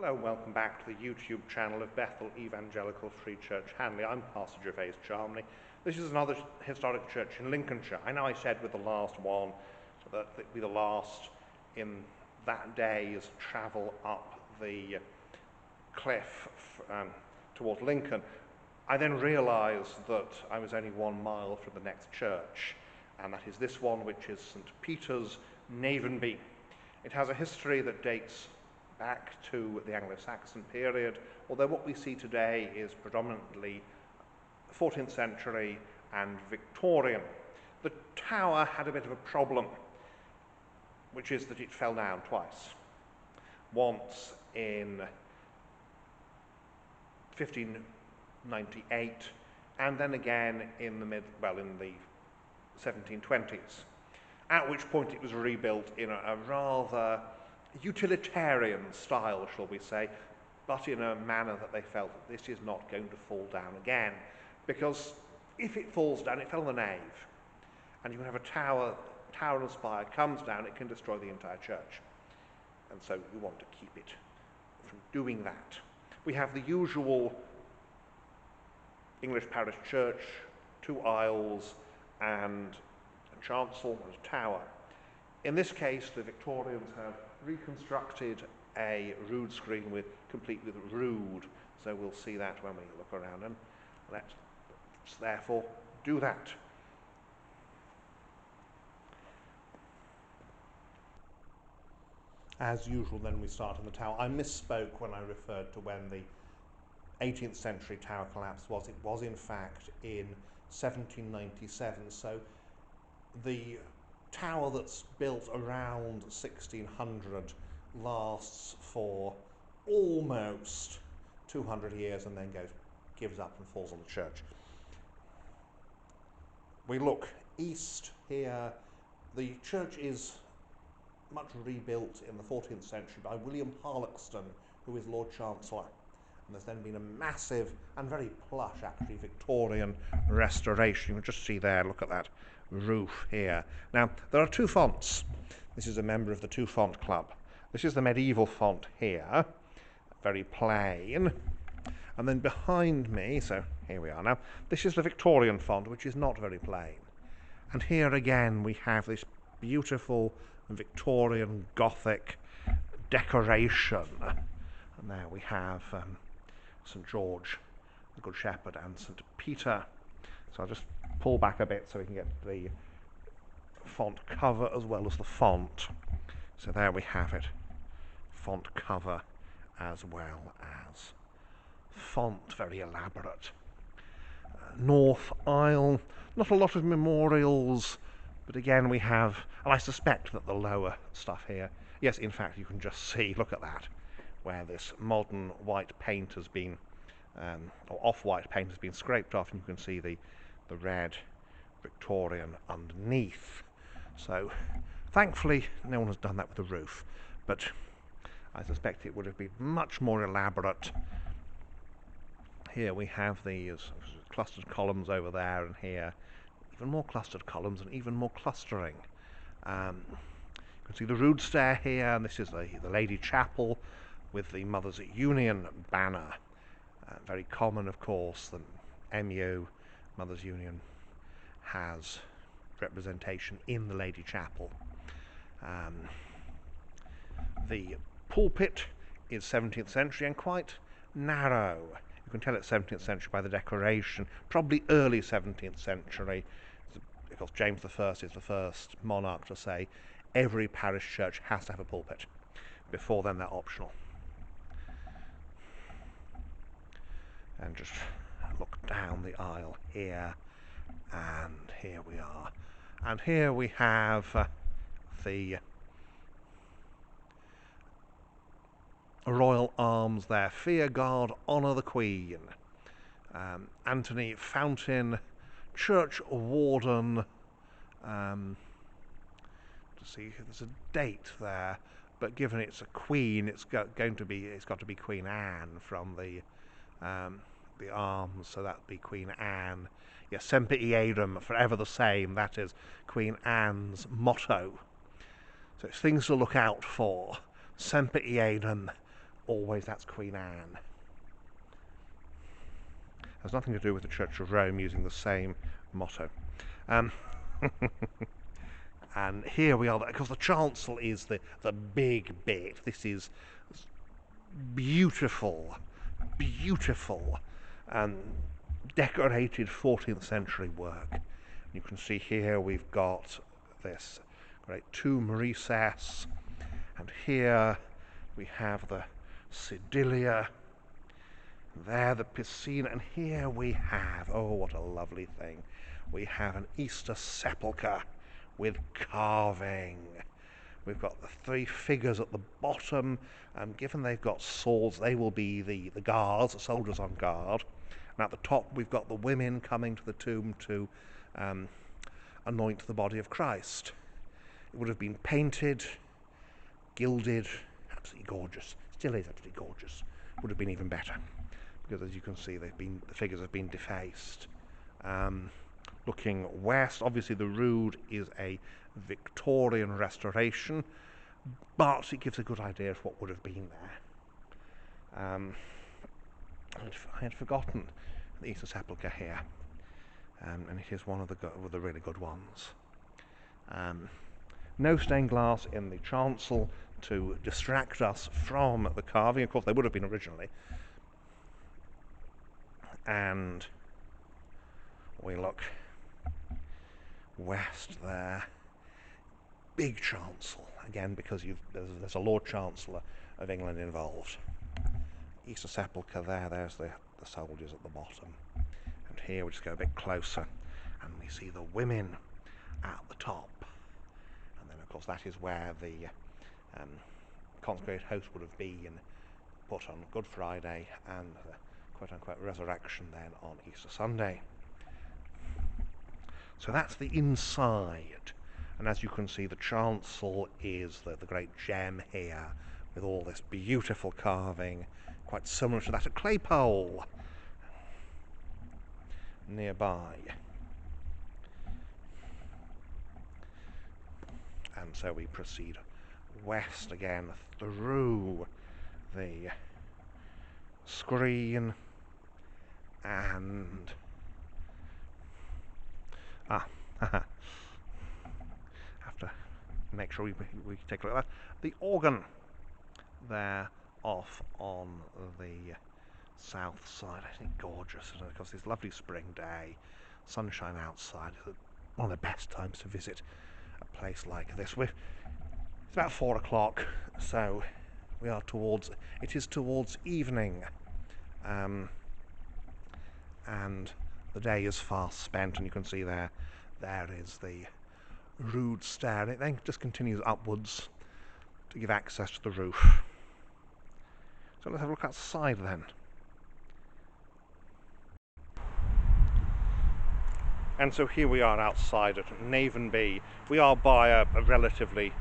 Hello and welcome back to the YouTube channel of Bethel Evangelical Free Church Hanley. I'm Pastor Gervais Charmley. This is another historic church in Lincolnshire. I know I said with the last one that it would be the last in that day's travel up the cliff towards Lincoln. I then realised that I was only 1 mile from the next church, and that is this one, which is St. Peter's, Navenby. It has a history that dates back to the Anglo-Saxon period, although what we see today is predominantly 14th century and Victorian. The tower had a bit of a problem, which is that it fell down twice. Once in 1598, and then again in the 1720s, at which point it was rebuilt in a rather utilitarian style, shall we say, but in a manner that they felt that this is not going to fall down again, because if it falls down, it fell on the nave, and you can have a tower and spire comes down, it can destroy the entire church, and so you want to keep it from doing that. We have the usual English parish church, 2 aisles and a chancel and a tower. In this case, the Victorians have reconstructed a rood screen complete with rood, so we'll see that when we look around, and let's therefore do that. As usual, then we start in the tower. I misspoke when I referred to when the 18th century tower collapse was. It was in fact in 1797, so the tower that's built around 1600 lasts for almost 200 years and then gives up and falls on the church. We look east here. The church is much rebuilt in the 14th century by William Harloxton, who is Lord Chancellor. And there's then been a massive and very plush, actually, Victorian restoration. You can just see there, look at that roof here. Now, there are 2 fonts. This is a member of the 2-font club. This is the medieval font here, very plain. And then behind me, so here we are now, this is the Victorian font, which is not very plain. And here again we have this beautiful Victorian Gothic decoration. And there we have St. George, the Good Shepherd, and St. Peter. So I'll just pull back a bit so we can get the font cover as well as the font. So there we have it, font cover as well as font, very elaborate. North aisle, not a lot of memorials, but again we have, and I suspect that the lower stuff here, yes, in fact you can just see, look at that, where this modern white paint has been, or off-white paint has been scraped off, and you can see the red Victorian underneath. So thankfully no one has done that with the roof, but I suspect it would have been much more elaborate. Here we have these clustered columns over there, and here even more clustered columns and even more clustering. You can see the rood stair here, and this is the Lady Chapel with the Mothers at Union banner. Very common, of course. The MU, Mothers Union, has representation in the Lady Chapel. The pulpit is 17th century and quite narrow. You can tell it's 17th century by the decoration, probably early 17th century, because James I is the first monarch to say every parish church has to have a pulpit. Before then they're optional. And just look down the aisle here, and here we are. And here we have the Royal Arms there. Fear God, honour the Queen. Anthony Fountain, Church Warden. To see, there's a date there, but given it's a Queen, it's got to be Queen Anne from the arms, so that'd be Queen Anne. Yes, Semper Eadem, forever the same. That is Queen Anne's motto. So it's things to look out for. Semper Eadem, always that's Queen Anne. Has nothing to do with the Church of Rome using the same motto. And here we are, because the chancel is the big bit. This is beautiful, beautiful, decorated 14th century work. You can see here we've got this great tomb recess, and here we have the sedilia, there the piscina, and here we have, oh what a lovely thing, we have an Easter Sepulchre with carving. We've got the three figures at the bottom. Given they've got swords, they will be the guards, the soldiers on guard. And at the top, we've got the women coming to the tomb to anoint the body of Christ. It would have been painted, gilded, absolutely gorgeous. Still is absolutely gorgeous. Would have been even better, because as you can see, the figures have been defaced. Looking west, obviously the rood is a Victorian restoration, but it gives a good idea of what would have been there. I had forgotten the Easter Sepulchre here, and it is one of the really good ones. No stained glass in the chancel to distract us from the carving. Of course, they would have been originally. And we look west there, big chancel, again because there's a Lord Chancellor of England involved. Easter Sepulchre there's the soldiers at the bottom. And here we just go a bit closer and we see the women at the top. And then of course that is where the consecrated host would have been put on Good Friday and the quote-unquote resurrection then on Easter Sunday. So that's the inside, and as you can see, the chancel is the great gem here, with all this beautiful carving, quite similar to that at Claypole nearby. And so we proceed west again through the screen and have to make sure we take a look at that. The organ there off on the south side, I think gorgeous, and of course this lovely spring day, sunshine outside, one of the best times to visit a place like this. It's about 4 o'clock, so we are towards evening, and the day is fast spent, and you can see there is the rood stair, and it then just continues upwards to give access to the roof. So let's have a look outside then. And so here we are outside at Navenby. We are by a relatively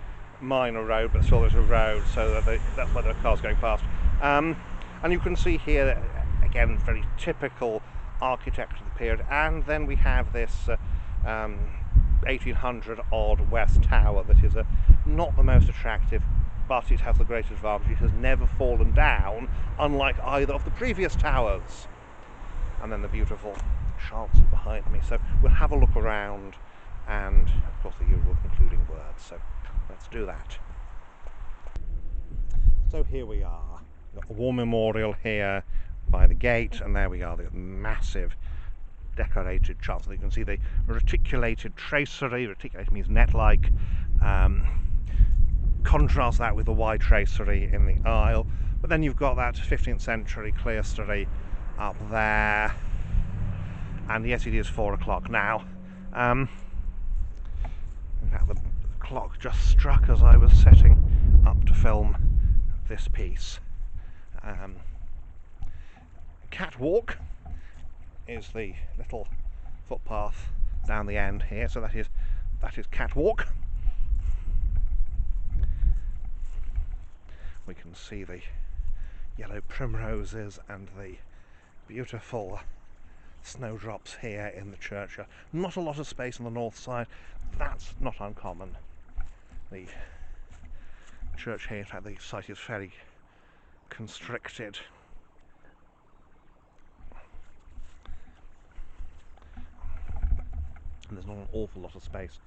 minor road, but still there's a road, so that's where the car's going past. And you can see here, again, very typical architecture of the period. And then we have this 1800 odd West Tower that is not the most attractive, but it has the great advantage. It has never fallen down, unlike either of the previous towers. And then the beautiful chancel behind me. So we'll have a look around, and of course the usual concluding words. So let's do that. So here we are. We've got the war memorial here by the gate, and there we are, the massive decorated chancel. You can see the reticulated tracery. Reticulated means net-like. Contrast that with the wide tracery in the aisle. But then you've got that 15th century clerestory up there. And yes, it is 4 o'clock now. In fact, the clock just struck as I was setting up to film this piece. Catwalk is the little footpath down the end here, so that is catwalk. We can see the yellow primroses and the beautiful snowdrops here in the church. Not a lot of space on the north side. That's not uncommon. The church here, in fact, the site is fairly constricted. And there's not an awful lot of space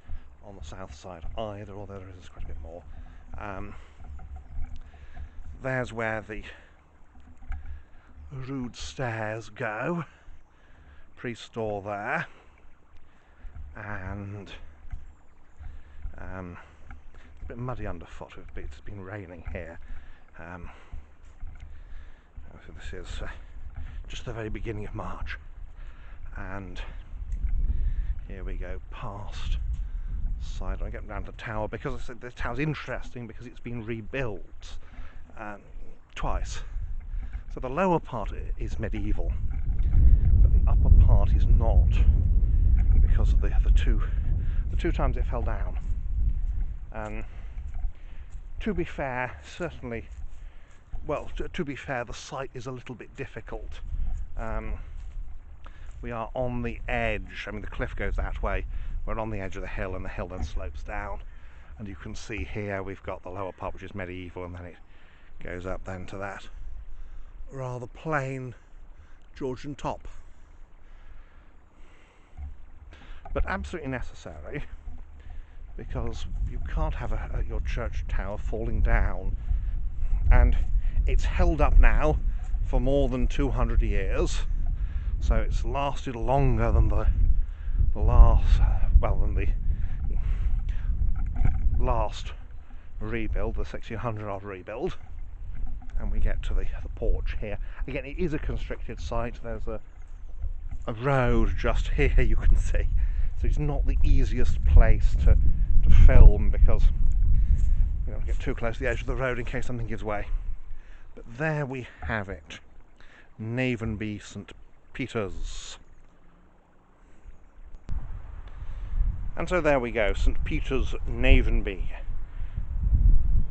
on the south side either, although there is quite a bit more. There's where the rude stairs go. Priest door there. And it's a bit muddy underfoot. It's been raining here. So this is just the very beginning of March. And here we go past side. I get down to the tower because I said this tower's interesting because it's been rebuilt twice. So the lower part is medieval, but the upper part is not, because of the two times it fell down. To be fair, certainly. Well, to be fair, the site is a little bit difficult. We are on the edge. I mean, the cliff goes that way. We're on the edge of the hill, and the hill then slopes down. And you can see here we've got the lower part, which is medieval, and then it goes up then to that rather plain Georgian top. But absolutely necessary, because you can't have your church tower falling down. And it's held up now for more than 200 years. So it's lasted longer than the last rebuild, the 1600 odd rebuild. And we get to the porch here. Again, it is a constricted site. There's a road just here, you can see. So it's not the easiest place to film, because you don't get too close to the edge of the road in case something gives way. But there we have it. Navenby St. Peter's. And so there we go, St. Peter's, Navenby.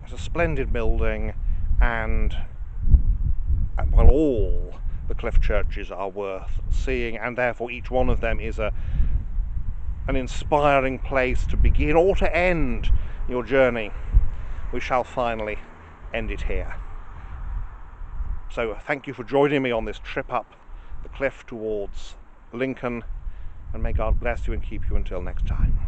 It's a splendid building, and well, all the cliff churches are worth seeing, and therefore each one of them is an inspiring place to begin or to end your journey. We shall finally end it here. So thank you for joining me on this trip up the cliff towards Lincoln, and may God bless you and keep you until next time.